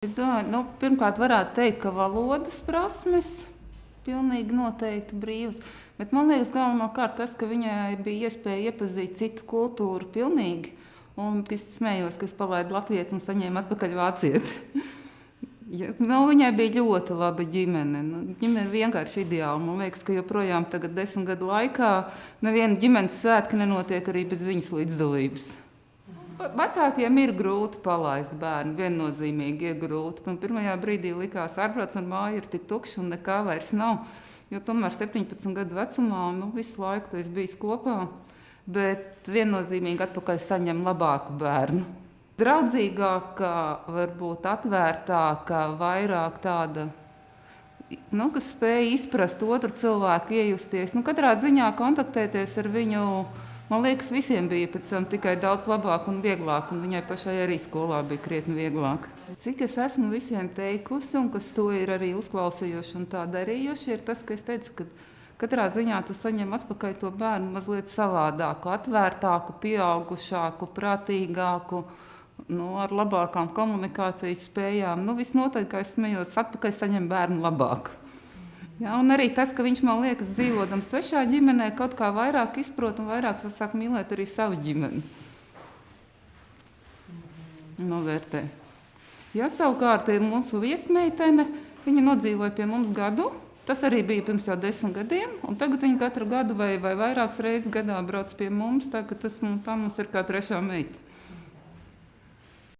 Es domāju, pirmkārt varētu teikt, ka valodas prasmes pilnīgi noteikti brīvas. Bet man liekas, galvenokārt tas, ka viņai bija iespēja iepazīt citu kultūru pilnīgi. Un es smējos, ka es palaidu latviešu un saņēmu atpakaļ vācieti. Viņai bija ļoti laba ģimene. Ģimene vienkārši ideāla. Man liekas, ka joprojām tagad 10 gadu laikā neviena ģimenes svētki nenotiek arī bez viņas līdzdalības. Vecākiem ir grūti palaist bērnu, viennozīmīgi ir grūti. Man pirmajā brīdī likās, ārprāts un māja ir tik tukša un nekā vairs nav. Jo tomēr 17 gadu vecumā un visu laiku tu esi bijis kopā. Bet viennozīmīgi atpakaļ saņem labāku bērnu. Draudzīgāka, varbūt atvērtāka, vairāk tāda, kas spēja izprast otru cilvēku, iejusties. Katrā ziņā kontaktēties ar viņu, man liekas, visiem bija pēc tam tikai daudz labāk un vieglāk, un viņai pašai arī skolā bija krietni vieglāk. Cik es esmu visiem teikusi, un kas to ir arī uzklausījuši un tā darījuši, ir tas, ka es teicu, ka katrā ziņā tu saņem atpakaļ to bērnu mazliet savādāku, atvērtāku, pieaugušāku, prātīgāku, ar labākām komunikācijas spējām. Visnotaļ, kā es smējos, atpakaļ saņem bērnu labāk. Ja, un arī tas, ka viņš, man liekas, dzīvodams svešā ģimenē, kaut kā vairāk izprot un vairāk sāk mīlēt arī savu ģimeni. Novērtē. Ja, savukārt ir mūsu viesmeitene, viņa nodzīvoja pie mums gadu. Tas arī bija pirms jau 10 gadiem, un tagad viņa katru gadu vai vairākas reizes gadā brauc pie mums, tā ka tā mums ir kā trešā meita.